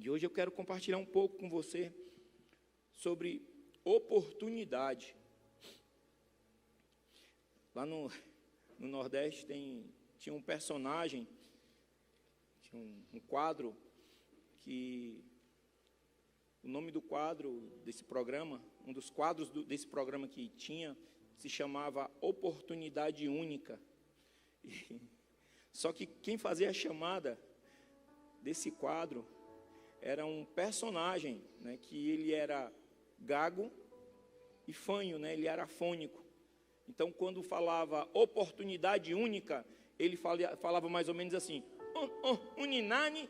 E hoje eu quero compartilhar um pouco com você sobre oportunidade. Lá no Nordeste tinha um personagem, tinha um quadro, que o nome do quadro desse programa, um dos quadros desse programa que tinha, se chamava Oportunidade Única. Só que quem fazia a chamada desse quadro era um personagem, né, que ele era gago e fanho, né, ele era afônico. Então, quando falava oportunidade única, ele falava mais ou menos assim, uninani,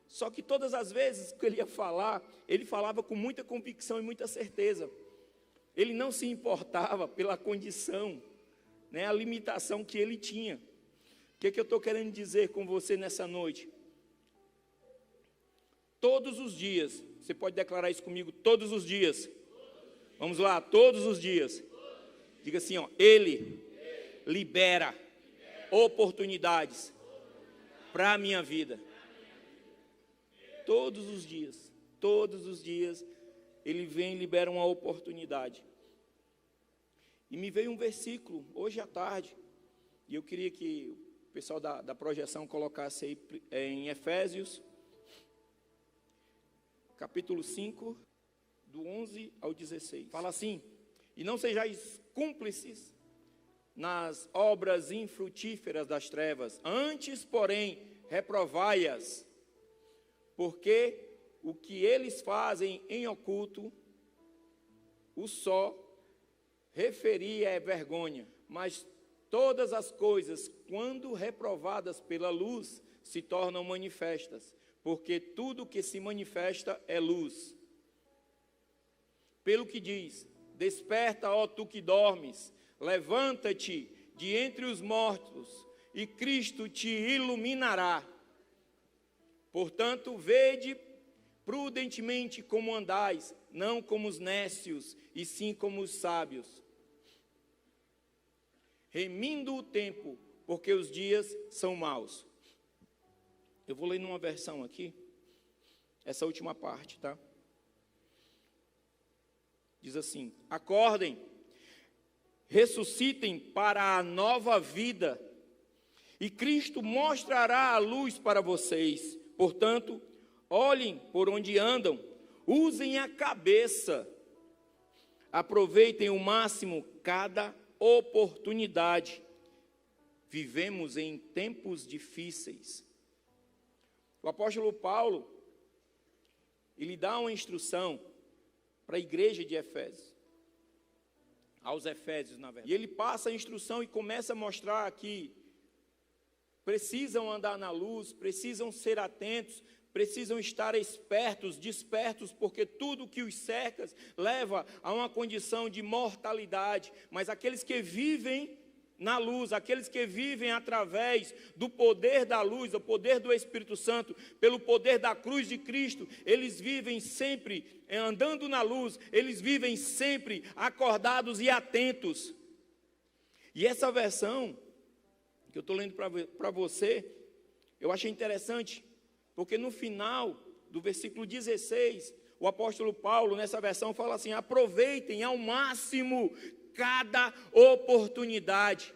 Só que todas as vezes que ele ia falar, ele falava com muita convicção e muita certeza. Ele não se importava pela condição, né, a limitação que ele tinha. O que eu estou querendo dizer com você nessa noite? Todos os dias, você pode declarar isso comigo, todos os dias. Vamos lá, todos os dias. Diga assim, ó, Ele libera oportunidades para a minha vida. Todos os dias, Ele vem e libera uma oportunidade. E me veio um versículo, hoje à tarde, e eu queria que o pessoal da projeção colocasse aí em Efésios, capítulo 5, do 11 ao 16. Fala assim, e não sejais cúmplices nas obras infrutíferas das trevas, antes, porém, reprovai-as, porque o que eles fazem em oculto, o só referia é vergonha, mas todas as coisas, quando reprovadas pela luz, se tornam manifestas, porque tudo que se manifesta é luz. Pelo que diz, desperta, ó tu que dormes, levanta-te de entre os mortos, e Cristo te iluminará. Portanto, vede prudentemente como andais, não como os nécios, e sim como os sábios, remindo o tempo, porque os dias são maus. Eu vou ler numa versão aqui, essa última parte, tá? Diz assim, acordem, ressuscitem para a nova vida, e Cristo mostrará a luz para vocês. Portanto, olhem por onde andam, usem a cabeça, aproveitem o máximo cada oportunidade. Vivemos em tempos difíceis. O apóstolo Paulo, ele dá uma instrução para a igreja de Efésios, aos Efésios, na verdade. E ele passa a instrução e começa a mostrar que precisam andar na luz, precisam ser atentos, precisam estar espertos, despertos, porque tudo que os cerca leva a uma condição de mortalidade. Mas aqueles que vivem na luz, aqueles que vivem através do poder da luz, do poder do Espírito Santo, pelo poder da cruz de Cristo, eles vivem sempre andando na luz, eles vivem sempre acordados e atentos. E essa versão que eu estou lendo para você, eu achei interessante, porque no final do versículo 16, o apóstolo Paulo, nessa versão, fala assim, aproveitem ao máximo cada oportunidade.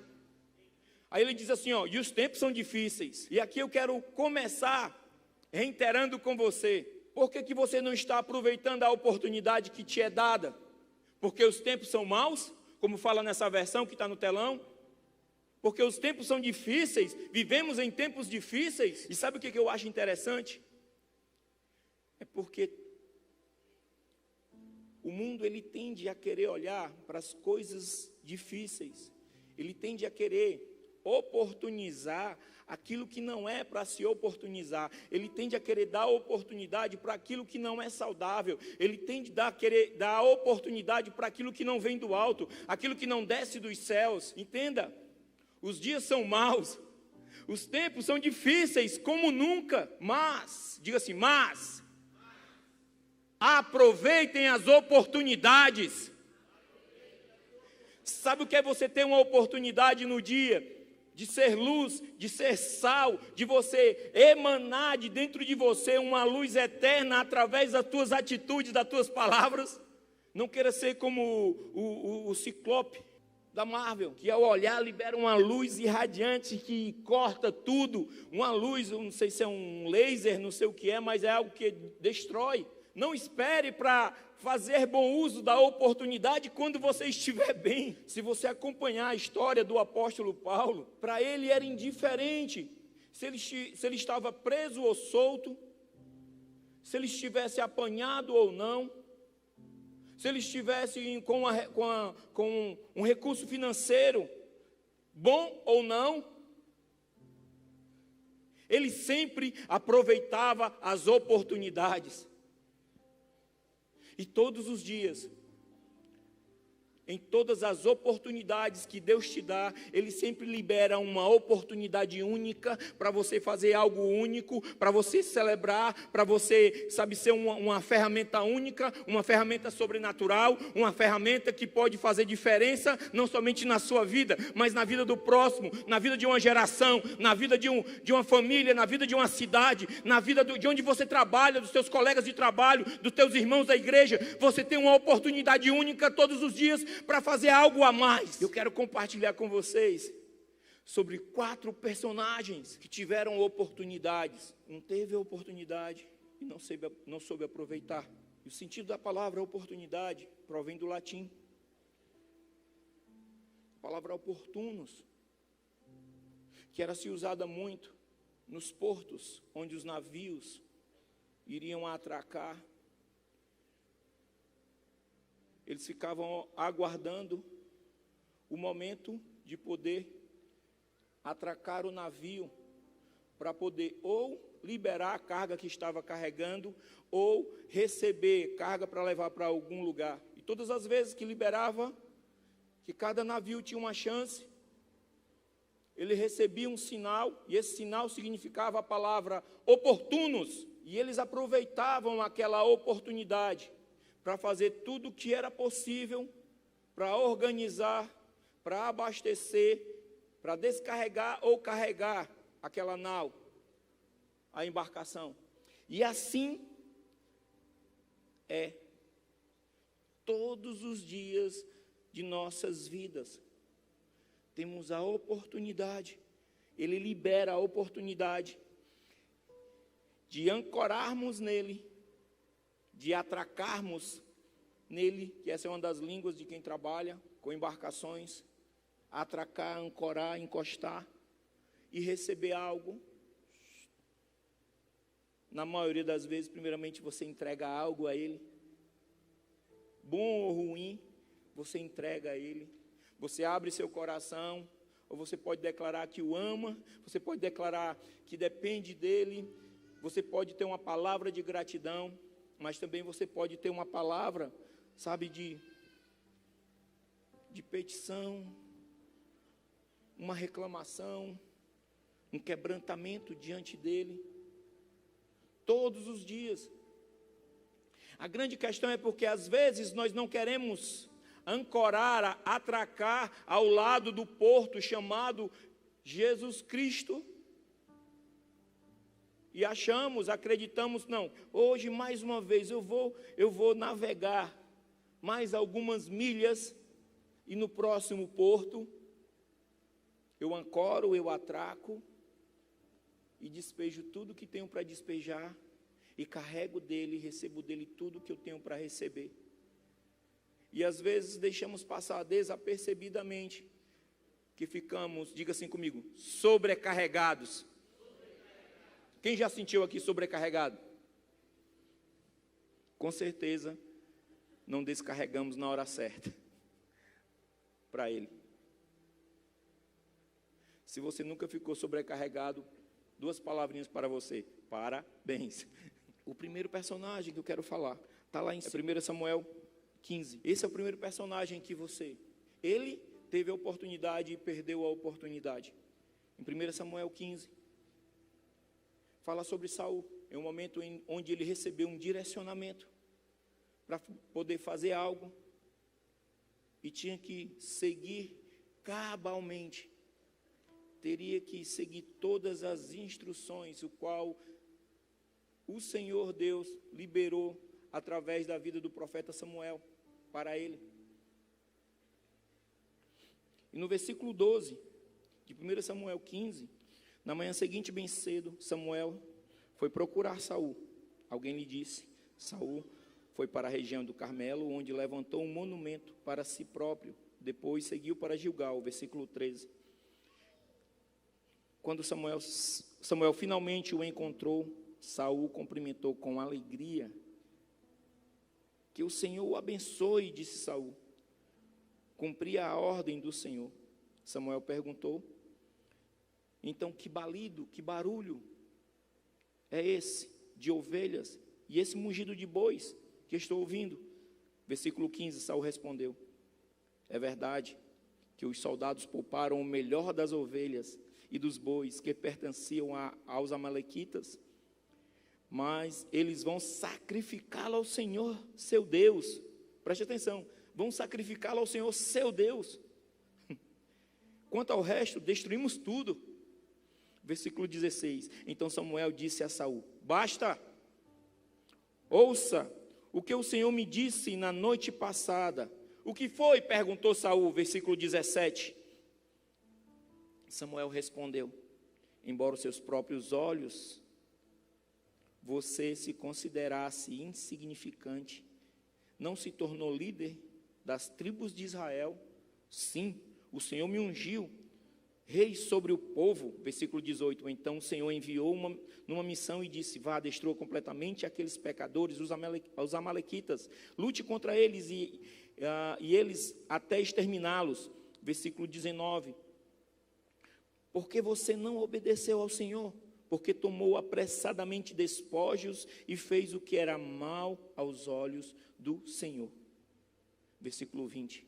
Aí ele diz assim, ó, e os tempos são difíceis. E aqui eu quero começar reiterando com você, por que você não está aproveitando a oportunidade que te é dada? Porque os tempos são maus, como fala nessa versão que está no telão, porque os tempos são difíceis, vivemos em tempos difíceis. E sabe o que eu acho interessante? É porque o mundo, ele tende a querer olhar para as coisas difíceis, ele tende a querer oportunizar aquilo que não é para se oportunizar, ele tende a querer dar oportunidade para aquilo que não é saudável, ele tende a querer dar oportunidade para aquilo que não vem do alto, aquilo que não desce dos céus. Entenda, os dias são maus, os tempos são difíceis como nunca, mas, diga assim, mas aproveitem as oportunidades. Sabe o que é você ter uma oportunidade no dia de ser luz, de ser sal, de você emanar de dentro de você uma luz eterna através das tuas atitudes, das tuas palavras. Não queira ser como o Ciclope da Marvel, que ao olhar libera uma luz irradiante que corta tudo, uma luz, eu não sei se é um laser, não sei o que é, mas é algo que destrói. Não espere para fazer bom uso da oportunidade quando você estiver bem. Se você acompanhar a história do apóstolo Paulo, para ele era indiferente se ele estava preso ou solto, se ele estivesse apanhado ou não, se ele estivesse com um recurso financeiro bom ou não. Ele sempre aproveitava as oportunidades. E todos os dias, em todas as oportunidades que Deus te dá, Ele sempre libera uma oportunidade única para você fazer algo único, para você celebrar, para você, sabe, ser uma ferramenta única, uma ferramenta sobrenatural, uma ferramenta que pode fazer diferença, não somente na sua vida, mas na vida do próximo, na vida de uma geração, na vida de uma família, na vida de uma cidade, na vida de onde você trabalha, dos seus colegas de trabalho, dos teus irmãos da igreja. Você tem uma oportunidade única todos os dias para fazer algo a mais. Eu quero compartilhar com vocês sobre 4 personagens que tiveram oportunidades. Um teve a oportunidade e não soube aproveitar. E o sentido da palavra oportunidade provém do latim. A palavra oportunos, que era se usada muito nos portos onde os navios iriam atracar. Eles ficavam aguardando o momento de poder atracar o navio para poder ou liberar a carga que estava carregando ou receber carga para levar para algum lugar. E todas as vezes que liberava, que cada navio tinha uma chance, ele recebia um sinal, e esse sinal significava a palavra oportunos, e eles aproveitavam aquela oportunidade para fazer tudo o que era possível, para organizar, para abastecer, para descarregar ou carregar aquela nau, a embarcação. E assim é todos os dias de nossas vidas. Temos a oportunidade, Ele libera a oportunidade de ancorarmos nele, de atracarmos nele, que essa é uma das línguas de quem trabalha com embarcações, atracar, ancorar, encostar e receber algo. Na maioria das vezes, primeiramente, você entrega algo a ele, bom ou ruim, você entrega a ele, você abre seu coração, ou você pode declarar que o ama, você pode declarar que depende dele, você pode ter uma palavra de gratidão, mas também você pode ter uma palavra, sabe, de petição, uma reclamação, um quebrantamento diante dele, todos os dias. A grande questão é porque às vezes nós não queremos ancorar, atracar ao lado do porto chamado Jesus Cristo, e acreditamos, não, hoje mais uma vez eu vou navegar mais algumas milhas e no próximo porto eu ancoro, eu atraco e despejo tudo que tenho para despejar e carrego dele, recebo dele tudo que eu tenho para receber. E às vezes deixamos passar desapercebidamente que ficamos, diga assim comigo, sobrecarregados. Quem já sentiu aqui sobrecarregado? Com certeza, não descarregamos na hora certa para ele. Se você nunca ficou sobrecarregado, 2 palavrinhas para você: parabéns. O primeiro personagem que eu quero falar está lá em 1 Samuel 15. Esse é o primeiro personagem que ele teve a oportunidade e perdeu a oportunidade. Em 1 Samuel 15, fala sobre Saul. É um momento onde ele recebeu um direcionamento para poder fazer algo e tinha que seguir cabalmente. teria que seguir todas as instruções, o qual o Senhor Deus liberou através da vida do profeta Samuel para ele. E no versículo 12 de 1 Samuel 15, na manhã seguinte, bem cedo, Samuel foi procurar Saul. Alguém lhe disse: Saul foi para a região do Carmelo, onde levantou um monumento para si próprio. Depois seguiu para Gilgal, versículo 13. Quando Samuel finalmente o encontrou, Saul cumprimentou com alegria. Que o Senhor o abençoe, disse Saul. Cumpria a ordem do Senhor. Samuel perguntou: então que balido, que barulho é esse de ovelhas e esse mugido de bois que estou ouvindo? Versículo 15, Saul respondeu: é verdade que os soldados pouparam o melhor das ovelhas e dos bois que pertenciam aos amalequitas, mas eles vão sacrificá-lo ao Senhor, seu Deus. Preste atenção, vão sacrificá-lo ao Senhor, seu Deus. Quanto ao resto, destruímos tudo. Versículo 16, então Samuel disse a Saul: basta, ouça o que o Senhor me disse na noite passada. O que foi? Perguntou Saul, versículo 17. Samuel respondeu: embora os seus próprios olhos você se considerasse insignificante, não se tornou líder das tribos de Israel? Sim, o Senhor me ungiu rei sobre o povo. Versículo 18, então o Senhor enviou numa missão e disse: vá, destrua completamente aqueles pecadores, os amalequitas, lute contra eles e eles até exterminá-los. Versículo 19, porque você não obedeceu ao Senhor, porque tomou apressadamente despojos e fez o que era mal aos olhos do Senhor. Versículo 20,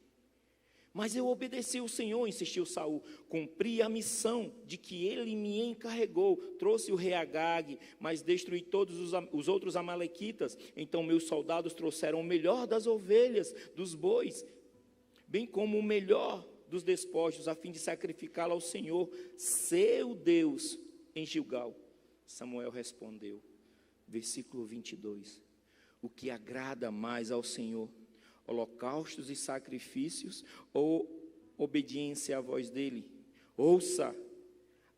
mas eu obedeci ao Senhor, insistiu Saul, cumpri a missão de que ele me encarregou, trouxe o rei Agag, mas destruí todos os outros amalequitas. Então meus soldados trouxeram o melhor das ovelhas, dos bois, bem como o melhor dos despojos, a fim de sacrificá-lo ao Senhor, seu Deus, em Gilgal. Samuel respondeu, versículo 22, o que agrada mais ao Senhor, holocaustos e sacrifícios ou obediência à voz dele? Ouça,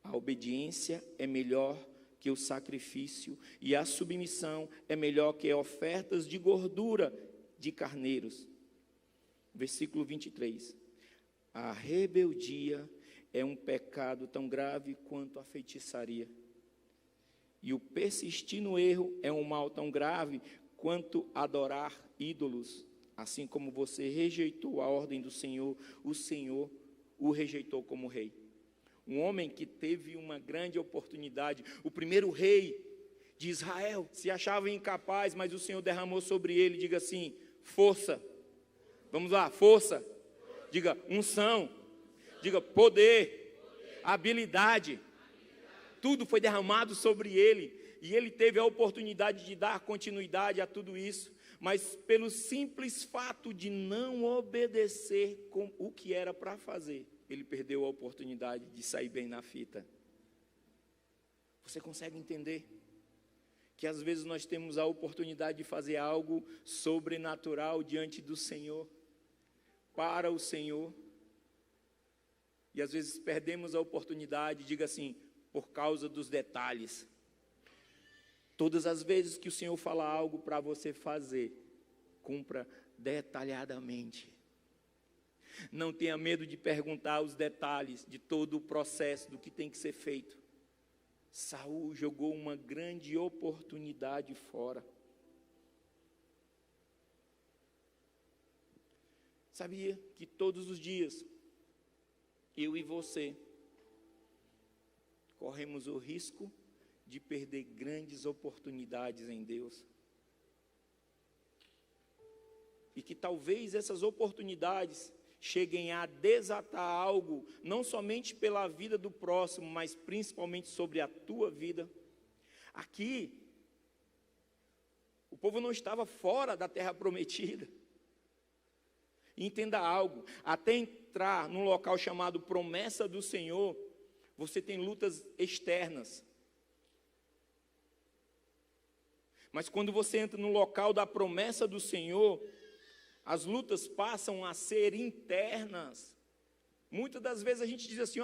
a obediência é melhor que o sacrifício, e a submissão é melhor que ofertas de gordura de carneiros. Versículo 23, a rebeldia é um pecado tão grave quanto a feitiçaria, e o persistir no erro é um mal tão grave quanto adorar ídolos. Assim como você rejeitou a ordem do Senhor, o Senhor o rejeitou como rei. Um homem que teve uma grande oportunidade, o primeiro rei de Israel, se achava incapaz, mas o Senhor derramou sobre ele, diga assim, força. Vamos lá, força. Diga unção. Diga poder, habilidade. Tudo foi derramado sobre ele, e ele teve a oportunidade de dar continuidade a tudo isso. Mas pelo simples fato de não obedecer com o que era para fazer, ele perdeu a oportunidade de sair bem na fita. Você consegue entender que às vezes nós temos a oportunidade de fazer algo sobrenatural diante do Senhor, para o Senhor, e às vezes perdemos a oportunidade, diga assim, por causa dos detalhes. Todas as vezes que o Senhor fala algo para você fazer, cumpra detalhadamente. Não tenha medo de perguntar os detalhes de todo o processo, do que tem que ser feito. Saul jogou uma grande oportunidade fora. Sabia que todos os dias, eu e você, corremos o risco de perder grandes oportunidades em Deus. E que talvez essas oportunidades cheguem a desatar algo, não somente pela vida do próximo, mas principalmente sobre a tua vida. Aqui, o povo não estava fora da terra prometida. Entenda algo, até entrar num local chamado promessa do Senhor, você tem lutas externas. Mas quando você entra no local da promessa do Senhor, as lutas passam a ser internas. Muitas das vezes a gente diz assim,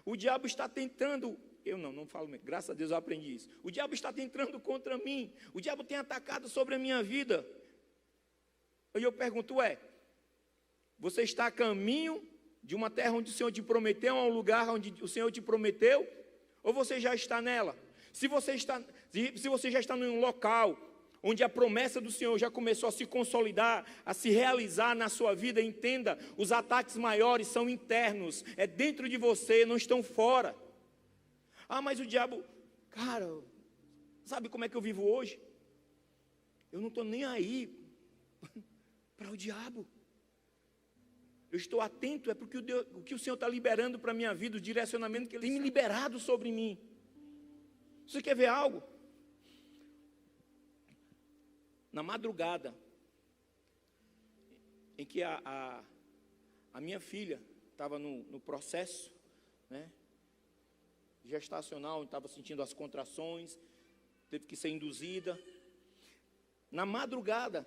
o diabo está tentando, eu não falo mesmo, graças a Deus eu aprendi isso. O diabo está tentando contra mim, o diabo tem atacado sobre a minha vida. E eu pergunto, você está a caminho de uma terra onde o Senhor te prometeu, a um lugar onde o Senhor te prometeu, ou você já está nela? Se você já está num local onde a promessa do Senhor já começou a se consolidar, a se realizar na sua vida, entenda, os ataques maiores são internos, é dentro de você, não estão fora. Mas o diabo, cara, sabe como é que eu vivo hoje? Eu não estou nem aí para o diabo. Eu estou atento, porque o que o Senhor está liberando para a minha vida, o direcionamento que Ele tem me liberado sobre mim. Você quer ver algo? Na madrugada, em que a minha filha estava no processo, gestacional, estava sentindo as contrações, teve que ser induzida. Na madrugada,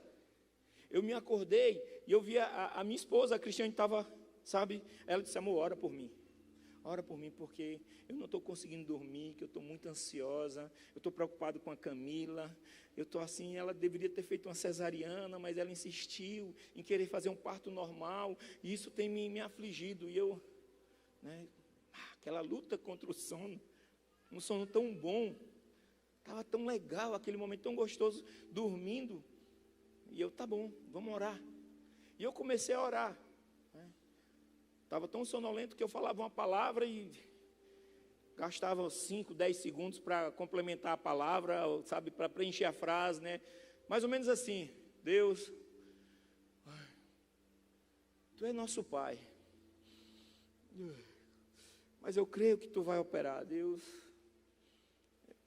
eu me acordei e eu vi a minha esposa, a Cristiane, estava, ela disse, amor, ora por mim porque eu não estou conseguindo dormir, que eu estou muito ansiosa, eu estou preocupado com a Camila, eu estou assim, ela deveria ter feito uma cesariana, mas ela insistiu em querer fazer um parto normal, e isso tem me afligido, e eu, aquela luta contra o sono, um sono tão bom, estava tão legal, aquele momento tão gostoso, dormindo, e eu, tá bom, vamos orar, e eu comecei a orar, estava tão sonolento que eu falava uma palavra e gastava 5, 10 segundos para complementar a palavra, para preencher a frase, mais ou menos assim, Deus, Tu é nosso Pai, mas eu creio que Tu vai operar, Deus,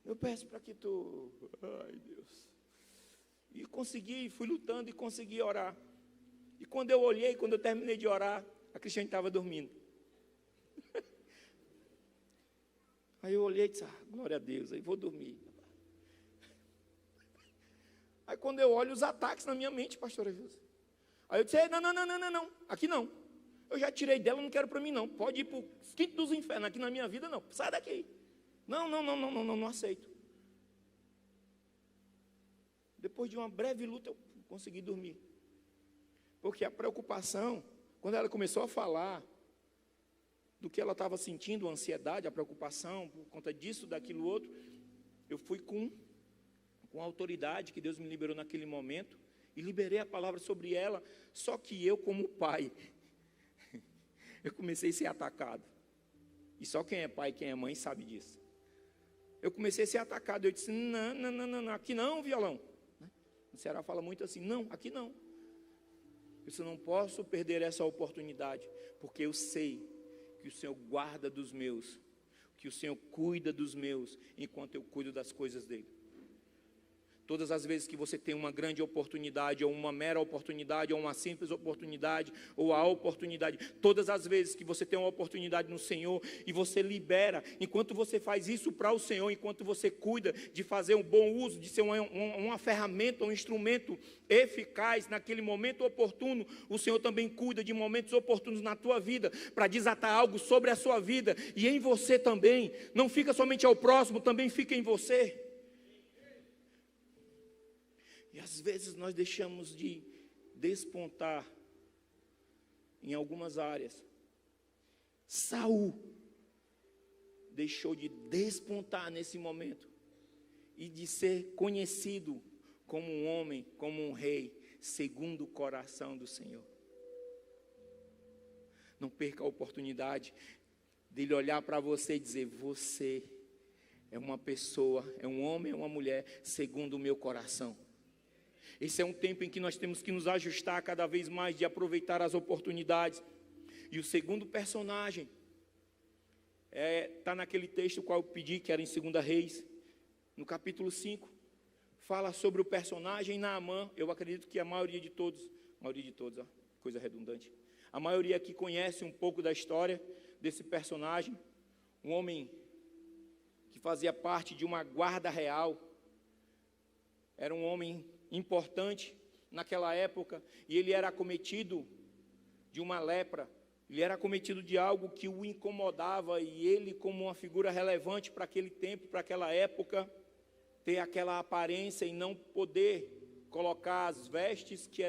eu peço para que Tu, Deus, e fui lutando e consegui orar, e quando eu terminei de orar, a Cristiane estava dormindo. Aí eu olhei e disse, glória a Deus, aí vou dormir. Aí quando eu olho os ataques na minha mente, pastora Vilsa. Aí eu disse, não, aqui não. Eu já tirei dela, não quero para mim não. Pode ir para o quinto dos infernos, aqui na minha vida não. Sai daqui. Não aceito. Depois de uma breve luta, eu consegui dormir. Porque a preocupação, quando ela começou a falar do que ela estava sentindo, a ansiedade, a preocupação, por conta disso, daquilo outro, eu fui com a autoridade que Deus me liberou naquele momento, e liberei a palavra sobre ela, só que eu, como pai, eu comecei a ser atacado, e só quem é pai, quem é mãe, sabe disso. Eu comecei a ser atacado, eu disse, não, aqui não, violão. No Ceará fala muito assim, não, aqui não. Eu não posso perder essa oportunidade, porque eu sei que o Senhor guarda dos meus, que o Senhor cuida dos meus, enquanto eu cuido das coisas dele. Todas as vezes que você tem uma grande oportunidade, ou uma mera oportunidade, ou uma simples oportunidade, ou a oportunidade, todas as vezes que você tem uma oportunidade no Senhor, e você libera, enquanto você faz isso para o Senhor, enquanto você cuida de fazer um bom uso, de ser uma ferramenta, um instrumento eficaz naquele momento oportuno, o Senhor também cuida de momentos oportunos na tua vida, para desatar algo sobre a sua vida, e em você também, não fica somente ao próximo, também fica em você. E às vezes nós deixamos de despontar em algumas áreas. Saul deixou de despontar nesse momento e de ser conhecido como um homem, como um rei, segundo o coração do Senhor. Não perca a oportunidade dele olhar para você e dizer, você é uma pessoa, é um homem, é uma mulher, segundo o meu coração. Esse é um tempo em que nós temos que nos ajustar cada vez mais, de aproveitar as oportunidades. E o segundo personagem está naquele texto qual eu pedi, que era em 2 Reis, no capítulo 5, fala sobre o personagem Naamã. Eu acredito que a maioria de todos, ó, coisa redundante, a maioria aqui conhece um pouco da história desse personagem, um homem que fazia parte de uma guarda real, era um homem importante naquela época, e ele era acometido de uma lepra, ele era acometido de algo que o incomodava, e ele, como uma figura relevante para aquele tempo, para aquela época, ter aquela aparência e não poder colocar as vestes que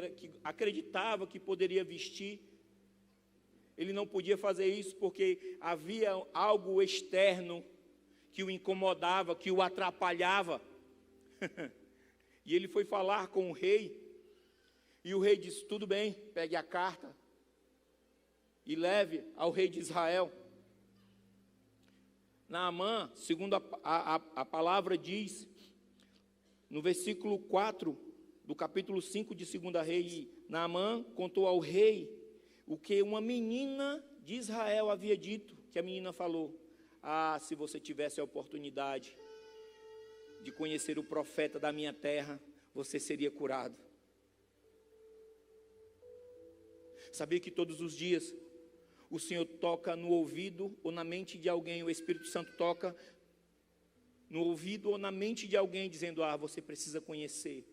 acreditava que poderia vestir. Ele não podia fazer isso porque havia algo externo que o incomodava, que o atrapalhava. E ele foi falar com o rei, e o rei disse: tudo bem, pegue a carta e leve ao rei de Israel. Naamã, segundo a palavra diz, no versículo 4 do capítulo 5 de 2 Reis, Naamã contou ao rei o que uma menina de Israel havia dito, que a menina falou: ah, se você tivesse a oportunidade de conhecer o profeta da minha terra, você seria curado. Sabia que todos os dias o Senhor toca no ouvido ou na mente de alguém, o Espírito Santo toca no ouvido ou na mente de alguém, dizendo: ah, você precisa conhecer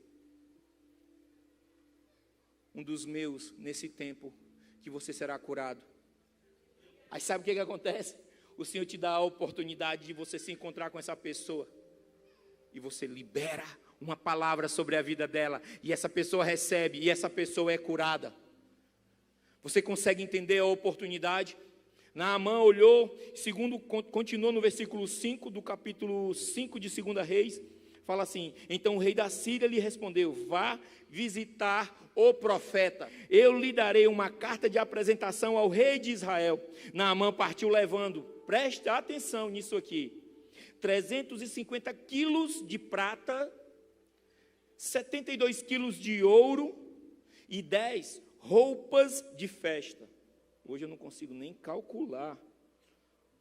um dos meus nesse tempo, que você será curado. Aí sabe o que acontece? O Senhor te dá a oportunidade de você se encontrar com essa pessoa, e você libera uma palavra sobre a vida dela, e essa pessoa recebe, e essa pessoa é curada. Você consegue entender a oportunidade? Naamã olhou, continuou no versículo 5 do capítulo 5 de 2 Reis, fala assim: então o rei da Síria lhe respondeu: vá visitar o profeta, eu lhe darei uma carta de apresentação ao rei de Israel. Naamã partiu levando, preste atenção nisso aqui, 350 quilos de prata, 72 quilos de ouro e 10 roupas de festa. Hoje eu não consigo nem calcular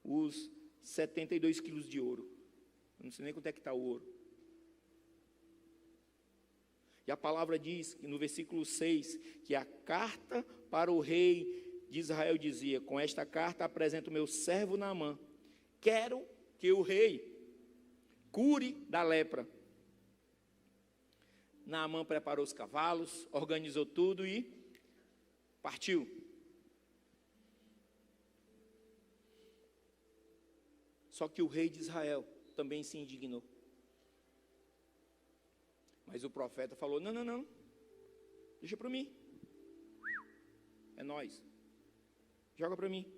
os 72 quilos de ouro. Eu não sei nem quanto é que está o ouro. E a palavra diz, que no versículo 6, que a carta para o rei de Israel dizia: com esta carta apresento o meu servo Naamã. Quero que o rei cure da lepra. Naamã preparou os cavalos, organizou tudo e partiu. Só que o rei de Israel também se indignou. Mas o profeta falou: não, deixa para mim, é nós, joga para mim,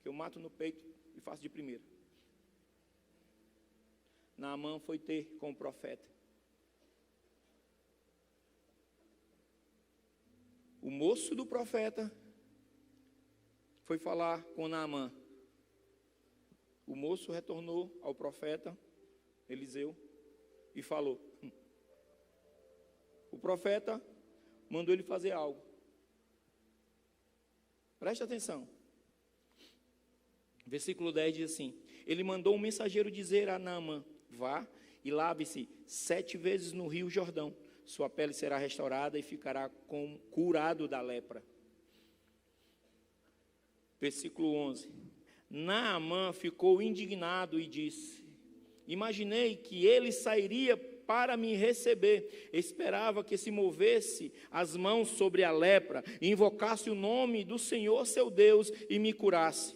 que eu mato no peito e faço de primeira. Naamã foi ter com o profeta. O moço do profeta foi falar com Naamã. O moço retornou ao profeta Eliseu e falou: o profeta mandou ele fazer algo. Preste atenção. Versículo 10 diz assim: ele mandou um mensageiro dizer a Naamã: vá e lave-se 7 vezes no rio Jordão. Sua pele será restaurada e ficará curado da lepra. Versículo 11. Naamã ficou indignado e disse: imaginei que ele sairia para me receber. Esperava que se movesse as mãos sobre a lepra, e invocasse o nome do Senhor seu Deus e me curasse.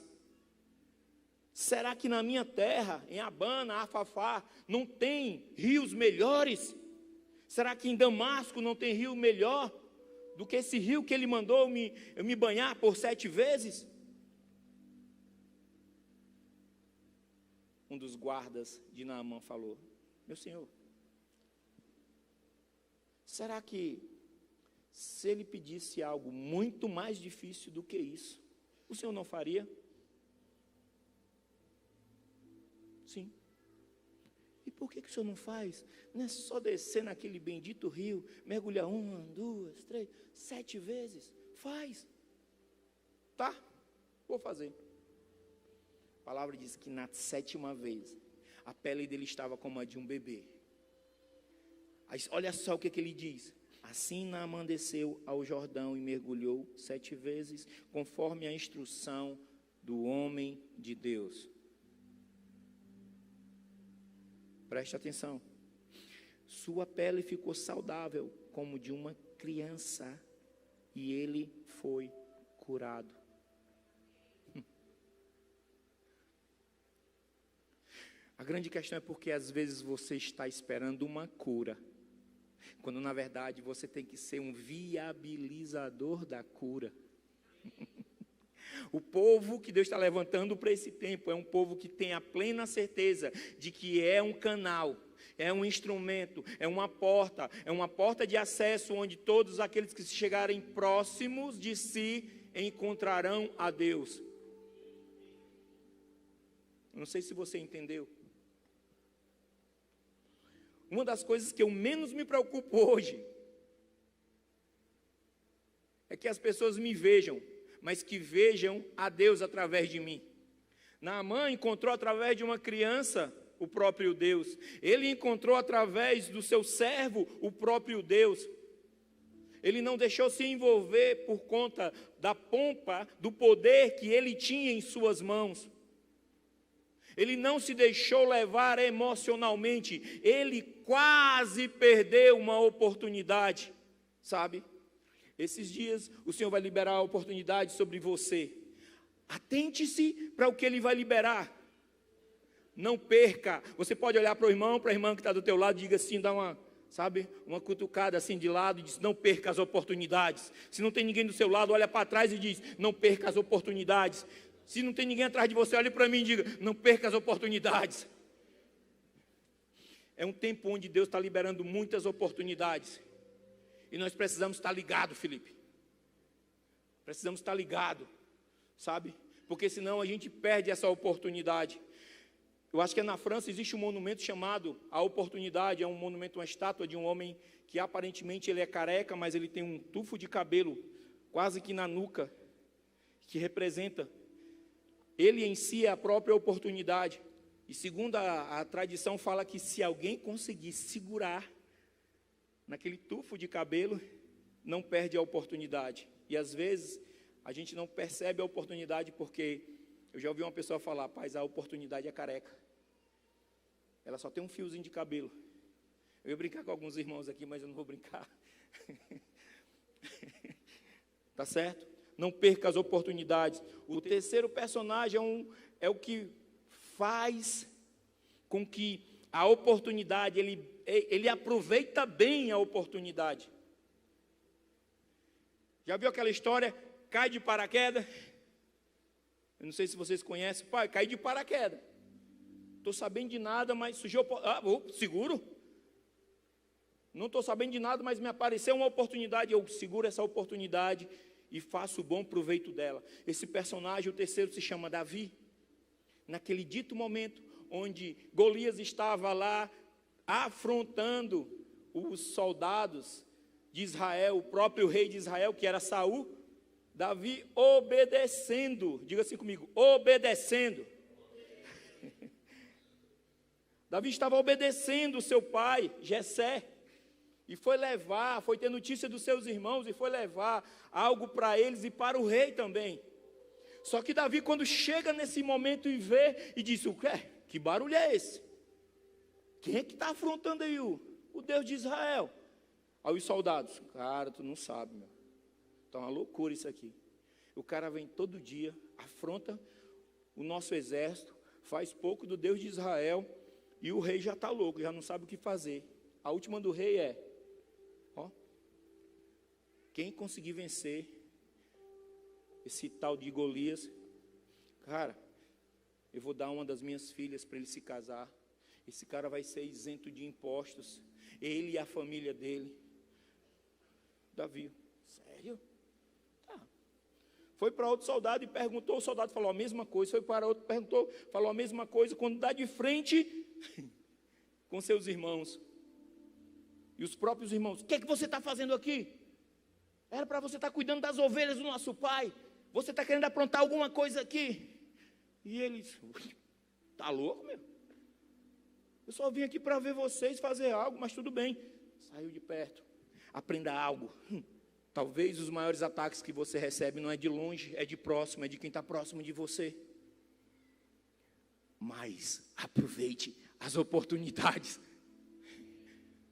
Será que na minha terra, em Abana, Afafá, não tem rios melhores? Será que em Damasco não tem rio melhor do que esse rio que ele mandou me banhar por 7 vezes? Um dos guardas de Naamã falou: meu senhor, será que se ele pedisse algo muito mais difícil do que isso, o senhor não faria? Sim. E por que o senhor não faz? Não é só descer naquele bendito rio, mergulhar 1, 2, 3, 7 vezes? Faz. Tá, vou fazer. A palavra diz que na 7ª vez, a pele dele estava como a de um bebê. Aí, olha só o que ele diz: assim Naamã desceu ao Jordão e mergulhou 7 vezes, conforme a instrução do homem de Deus. Preste atenção. Sua pele ficou saudável como de uma criança e ele foi curado. A grande questão é porque às vezes você está esperando uma cura, quando na verdade você tem que ser um viabilizador da cura. O povo que Deus está levantando para esse tempo é um povo que tem a plena certeza de que é um canal, é um instrumento, é uma porta de acesso onde todos aqueles que se chegarem próximos de si encontrarão a Deus. Não sei se você entendeu. Uma das coisas que eu menos me preocupo hoje é que as pessoas me vejam, mas que vejam a Deus através de mim. Naamã encontrou através de uma criança o próprio Deus. Ele encontrou através do seu servo o próprio Deus. Ele não deixou se envolver por conta da pompa, do poder que ele tinha em suas mãos. Ele não se deixou levar emocionalmente. Ele quase perdeu uma oportunidade, sabe? Esses dias o Senhor vai liberar a oportunidade sobre você. Atente-se para o que Ele vai liberar. Não perca. Você pode olhar para o irmão, para a irmã que está do teu lado e diga assim, dá uma cutucada assim de lado e diz, não perca as oportunidades. Se não tem ninguém do seu lado, olha para trás e diz, não perca as oportunidades. Se não tem ninguém atrás de você, olhe para mim e diga, não perca as oportunidades. É um tempo onde Deus está liberando muitas oportunidades. E nós precisamos estar ligados, Felipe. Precisamos estar ligados, sabe? Porque senão a gente perde essa oportunidade. Eu acho que na França existe um monumento chamado A Oportunidade. É um monumento, uma estátua de um homem que aparentemente ele é careca, mas ele tem um tufo de cabelo quase que na nuca, que representa ele em si é a própria oportunidade. E segundo a tradição fala que se alguém conseguir segurar naquele tufo de cabelo, não perde a oportunidade. E às vezes a gente não percebe a oportunidade porque eu já ouvi uma pessoa falar, rapaz, a oportunidade é careca. Ela só tem um fiozinho de cabelo. Eu ia brincar com alguns irmãos aqui, mas eu não vou brincar. Tá certo? Não perca as oportunidades. O terceiro personagem é o que faz com que a oportunidade, ele aproveita bem a oportunidade. Já viu aquela história, cai de paraquedas? Eu não sei se vocês conhecem, pai, cai de paraquedas. Estou sabendo de nada, mas surgiu, seguro. Não estou sabendo de nada, mas me apareceu uma oportunidade, eu seguro essa oportunidade e faço bom proveito dela. Esse personagem, o terceiro, se chama Davi. Naquele dito momento, onde Golias estava lá, afrontando os soldados de Israel, o próprio rei de Israel, que era Saul, Davi obedecendo, diga assim comigo, obedecendo. Davi estava obedecendo o seu pai, Jessé, e foi ter notícia dos seus irmãos, e foi levar algo para eles e para o rei também. Só que Davi, quando chega nesse momento e vê, e diz, que barulho é esse? Quem é que está afrontando aí o Deus de Israel? Aí os soldados, cara, tu não sabe, meu. Está uma loucura isso aqui. O cara vem todo dia, afronta o nosso exército, faz pouco do Deus de Israel, e o rei já está louco, já não sabe o que fazer. A última do rei é, quem conseguir vencer esse tal de Golias, cara, eu vou dar uma das minhas filhas para ele se casar. Esse cara vai ser isento de impostos, ele e a família dele. Davi, sério? Tá. Foi para outro soldado e perguntou, o soldado falou a mesma coisa. Foi para outro, perguntou, falou a mesma coisa. Quando dá de frente com seus irmãos, e os próprios irmãos, o que é que você está fazendo aqui? Era para você estar cuidando das ovelhas do nosso pai. Você está querendo aprontar alguma coisa aqui? E eles, está louco, meu? Eu só vim aqui para ver vocês fazer algo, mas tudo bem. Saiu de perto. Aprenda algo. Talvez os maiores ataques que você recebe não é de longe, é de próximo, é de quem está próximo de você. Mas aproveite as oportunidades.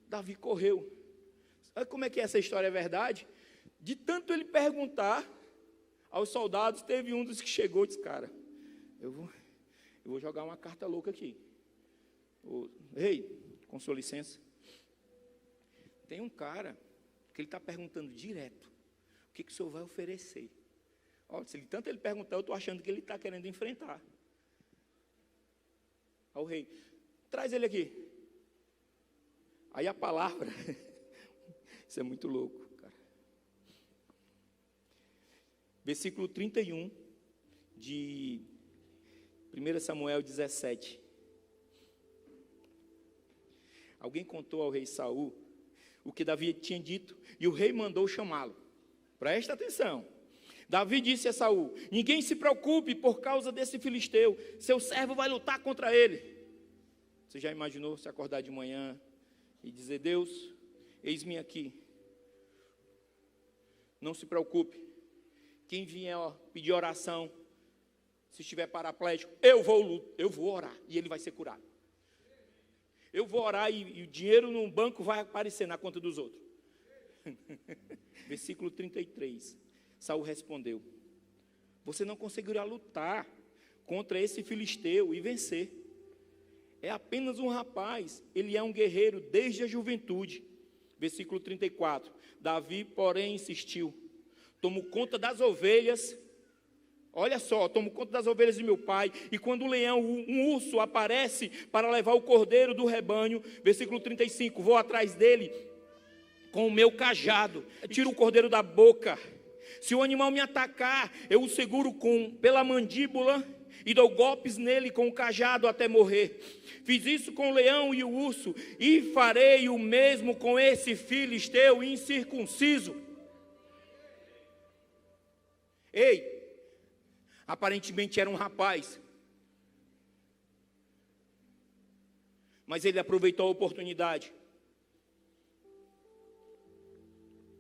Davi correu. Sabe como é que essa história é verdade? De tanto ele perguntar aos soldados, teve um dos que chegou e disse: cara, eu vou jogar uma carta louca aqui. Ei, com sua licença. Tem um cara que ele está perguntando direto: o que o senhor vai oferecer? Olha, se tanto ele perguntar, eu estou achando que ele está querendo enfrentar. Ao rei: traz ele aqui. Aí a palavra, isso é muito louco, cara. Versículo 31 de 1 Samuel 17. Alguém contou ao rei Saul o que Davi tinha dito, e o rei mandou chamá-lo. Presta atenção. Davi disse a Saul: ninguém se preocupe por causa desse filisteu, seu servo vai lutar contra ele. Você já imaginou se acordar de manhã e dizer: Deus, eis-me aqui, não se preocupe, quem vier pedir oração, se estiver paraplégico, eu vou orar e ele vai ser curado. Eu vou orar e o dinheiro no banco vai aparecer na conta dos outros. Versículo 33. Saul respondeu: você não conseguirá lutar contra esse filisteu e vencer. É apenas um rapaz, ele é um guerreiro desde a juventude. Versículo 34. Davi, porém, insistiu: tomo conta das ovelhas. Olha só, tomo conta das ovelhas de meu pai, e quando o leão, um urso, aparece para levar o cordeiro do rebanho, versículo 35, vou atrás dele com o meu cajado, tiro o cordeiro da boca. Se o animal me atacar, eu o seguro pela mandíbula e dou golpes nele com o cajado até morrer. Fiz isso com o leão e o urso, e farei o mesmo com esse filisteu incircunciso. Ei! Aparentemente era um rapaz, mas ele aproveitou a oportunidade.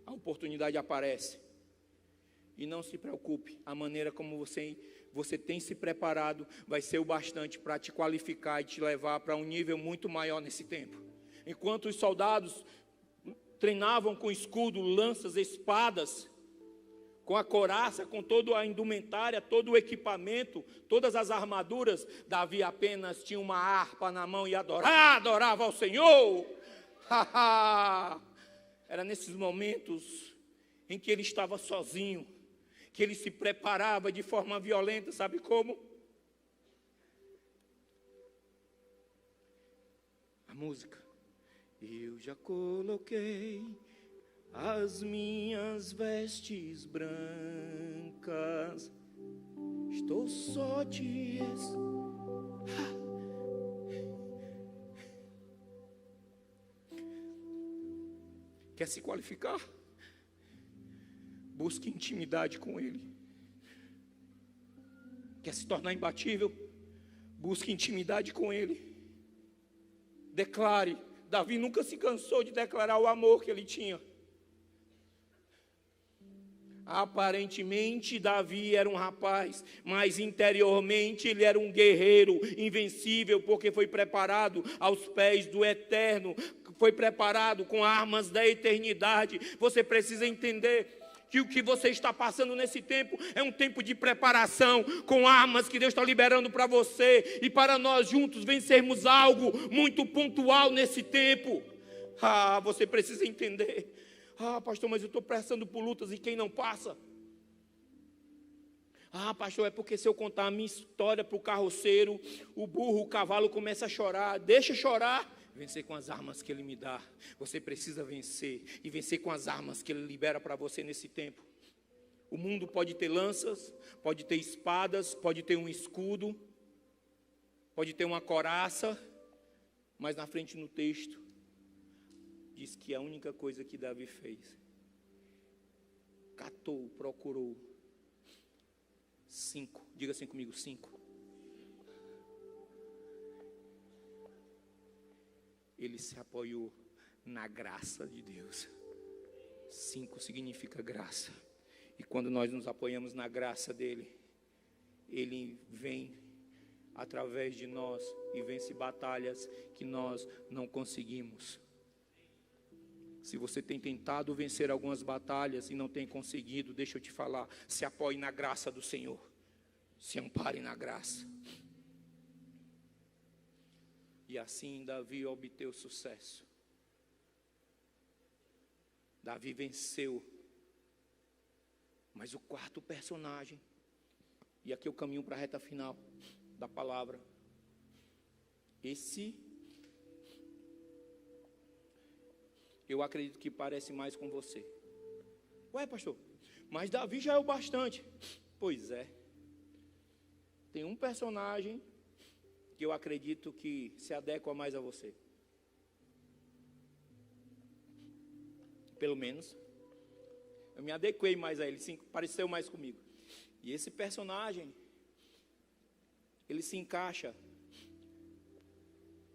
A oportunidade aparece. E não se preocupe, a maneira como você tem se preparado vai ser o bastante para te qualificar e te levar para um nível muito maior nesse tempo. Enquanto os soldados treinavam com escudo, lanças, espadas, com a couraça, com toda a indumentária, todo o equipamento, todas as armaduras, Davi apenas tinha uma harpa na mão e adorava ao Senhor. Era nesses momentos em que ele estava sozinho, que ele se preparava de forma violenta, sabe como? A música. Eu já coloquei as minhas vestes brancas, estou só te Quer se qualificar? Busque intimidade com Ele. Quer se tornar imbatível? Busque intimidade com Ele. Declare. Davi nunca se cansou de declarar o amor que ele tinha. Aparentemente Davi era um rapaz, mas interiormente ele era um guerreiro invencível, porque foi preparado aos pés do Eterno, foi preparado com armas da eternidade. Você precisa entender que o que você está passando nesse tempo é um tempo de preparação, com armas que Deus está liberando para você, e para nós juntos vencermos algo muito pontual nesse tempo. Você precisa entender. Pastor, mas eu estou passando por lutas e quem não passa? Pastor, é porque se eu contar a minha história para o carroceiro, o burro, o cavalo começa a chorar. Deixa chorar. Vencer com as armas que Ele me dá. Você precisa vencer, e vencer com as armas que Ele libera para você nesse tempo. O mundo pode ter lanças, pode ter espadas, pode ter um escudo, pode ter uma couraça, mas na frente no texto diz que a única coisa que Davi fez, catou, procurou 5, diga assim comigo, 5. Ele se apoiou na graça de Deus. 5 significa graça. E quando nós nos apoiamos na graça dele, ele vem através de nós e vence batalhas que nós não conseguimos. Se você tem tentado vencer algumas batalhas e não tem conseguido, deixa eu te falar, se apoie na graça do Senhor, se ampare na graça. E assim Davi obteve sucesso. Davi venceu. Mas o quarto personagem, e aqui eu caminho para a reta final da palavra. Esse, eu acredito que parece mais com você. Ué, pastor, mas Davi já é o bastante. Pois é. Tem um personagem que eu acredito que se adequa mais a você. Pelo menos, eu me adequei mais a ele, sim, pareceu mais comigo. E esse personagem, ele se encaixa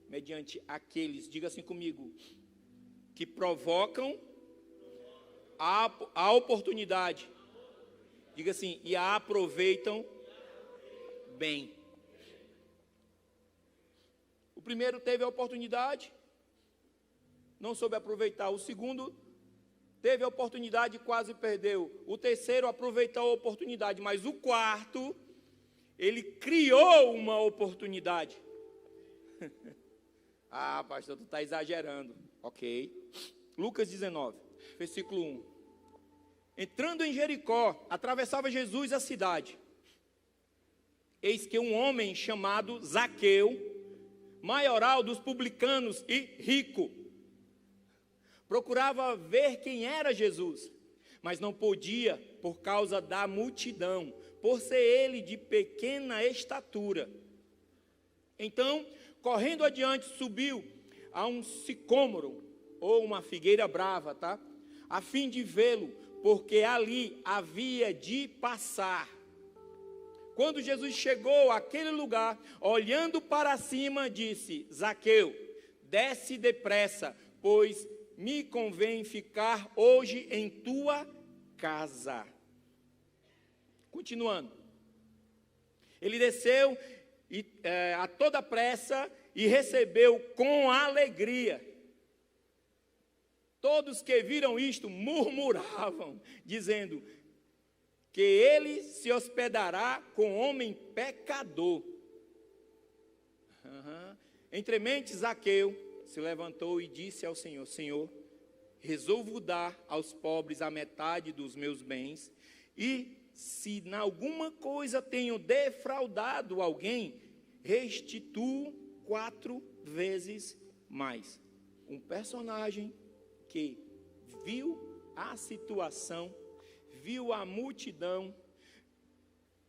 mediante aqueles, diga assim comigo, que provocam a oportunidade. Diga assim, e a aproveitam bem. O primeiro teve a oportunidade, não soube aproveitar. O segundo teve a oportunidade e quase perdeu. O terceiro aproveitou a oportunidade, mas o quarto, ele criou uma oportunidade. Ah, pastor, tu está exagerando. Ok. Lucas 19, versículo 1. Entrando em Jericó, atravessava Jesus a cidade. Eis que um homem chamado Zaqueu, maioral dos publicanos e rico, procurava ver quem era Jesus, mas não podia por causa da multidão, por ser ele de pequena estatura. Então, correndo adiante, subiu a um sicômoro, ou uma figueira brava, tá? A fim de vê-lo, porque ali havia de passar. Quando Jesus chegou àquele lugar, olhando para cima, disse: Zaqueu, desce depressa, pois me convém ficar hoje em tua casa. Continuando. Ele desceu a toda pressa e recebeu com alegria. Todos que viram isto murmuravam, dizendo que ele se hospedará com homem pecador. Entre mentes, Zaqueu se levantou e disse ao Senhor: Senhor, resolvo dar aos pobres a metade dos meus bens, e se em alguma coisa tenho defraudado alguém, restituo 4 vezes mais. Um personagem que viu a situação, viu a multidão,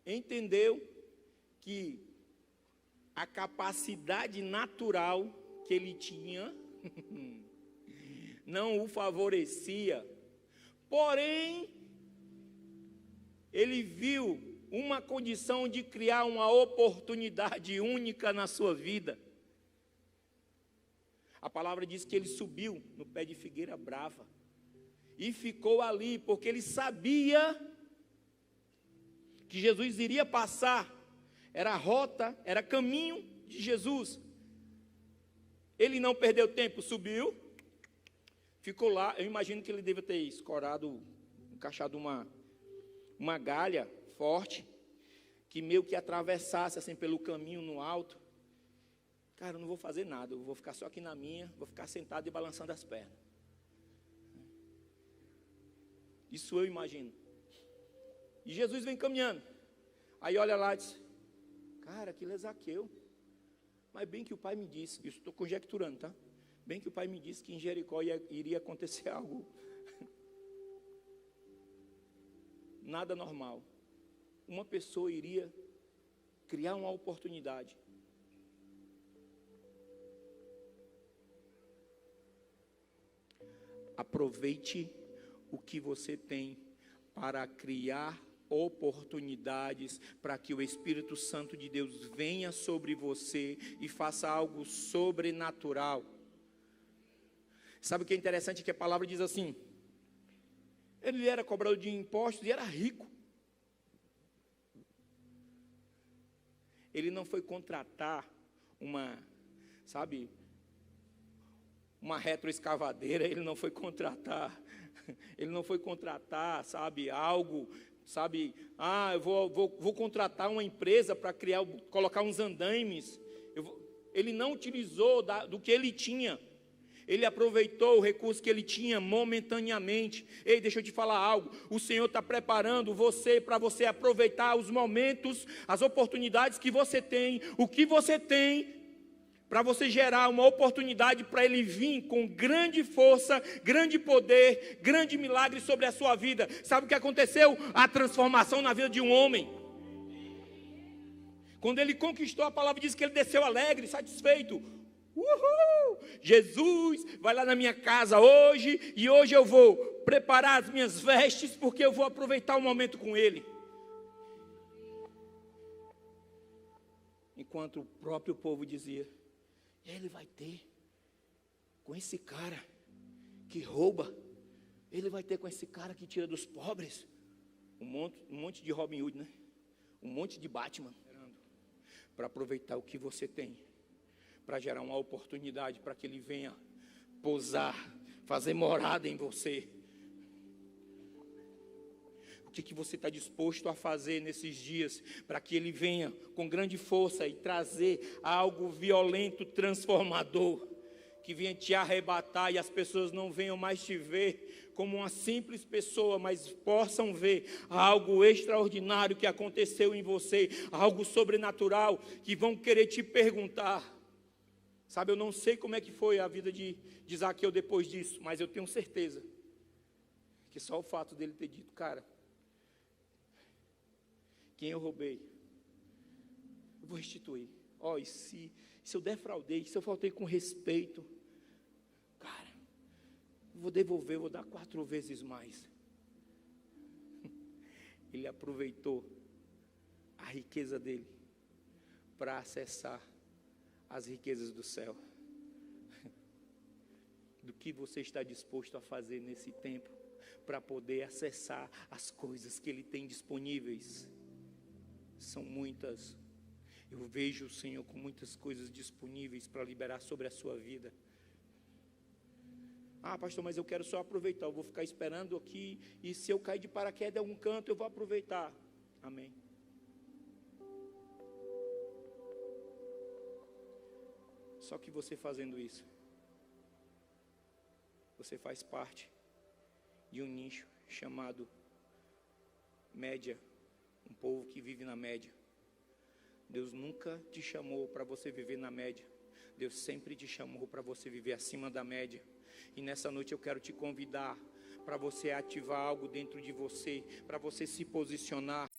entendeu que a capacidade natural que ele tinha não o favorecia, porém, ele viu uma condição de criar uma oportunidade única na sua vida. A palavra diz que ele subiu no pé de figueira brava e ficou ali, porque ele sabia que Jesus iria passar, era a rota, era caminho de Jesus. Ele não perdeu tempo, subiu, ficou lá. Eu imagino que ele deve ter escorado, encaixado uma galha forte, que meio que atravessasse assim pelo caminho no alto. Cara, eu não vou fazer nada, eu vou ficar só aqui na minha, vou ficar sentado e balançando as pernas. Isso eu imagino. E Jesus vem caminhando. Aí olha lá e diz: cara, aquilo é Zaqueu. Mas bem que o pai me disse, isso estou conjecturando, tá? Bem que o pai me disse que em Jericó iria acontecer algo nada normal. Uma pessoa iria criar uma oportunidade. Aproveite o que você tem para criar oportunidades, para que o Espírito Santo de Deus venha sobre você e faça algo sobrenatural. Sabe o que é interessante? Que a palavra diz assim: ele era cobrador de impostos e era rico. Ele não foi contratar uma retroescavadeira, ele não foi contratar, algo, eu vou contratar uma empresa para colocar uns andaimes. Ele não utilizou do que ele tinha. Ele aproveitou o recurso que ele tinha momentaneamente. Ei, deixa eu te falar algo. O Senhor está preparando você para você aproveitar os momentos, as oportunidades que você tem, o que você tem, para você gerar uma oportunidade para Ele vir com grande força, grande poder, grande milagre sobre a sua vida. Sabe o que aconteceu? A transformação na vida de um homem. Quando ele conquistou, a palavra diz que ele desceu alegre, satisfeito. Uhul! Jesus vai lá na minha casa hoje, e hoje eu vou preparar as minhas vestes, porque eu vou aproveitar o momento com Ele. Enquanto o próprio povo dizia: Ele vai ter com esse cara que rouba, Ele vai ter com esse cara que tira dos pobres. Um monte de Robin Hood, né? Um monte de Batman. Para aproveitar o que você tem, para gerar uma oportunidade para que Ele venha pousar, fazer morada em você. O que você está disposto a fazer nesses dias para que Ele venha com grande força e trazer algo violento, transformador, que venha te arrebatar e as pessoas não venham mais te ver como uma simples pessoa, mas possam ver algo extraordinário que aconteceu em você, algo sobrenatural, que vão querer te perguntar. Sabe, eu não sei como é que foi a vida de Zaqueu depois disso, mas eu tenho certeza que só o fato dele ter dito: cara, quem eu roubei, eu vou restituir. E se eu defraudei, se eu faltei com respeito, cara, eu vou devolver, eu vou dar 4 vezes mais. Ele aproveitou a riqueza dele para acessar as riquezas do céu. Do que você está disposto a fazer nesse tempo para poder acessar as coisas que Ele tem disponíveis? São muitas. Eu vejo o Senhor com muitas coisas disponíveis para liberar sobre a sua vida. Pastor, mas eu quero só aproveitar, eu vou ficar esperando aqui, e se eu cair de paraquedas em algum canto, eu vou aproveitar. Amém. Só que você fazendo isso, você faz parte de um nicho chamado média, um povo que vive na média. Deus nunca te chamou para você viver na média. Deus sempre te chamou para você viver acima da média. E nessa noite eu quero te convidar para você ativar algo dentro de você, para você se posicionar.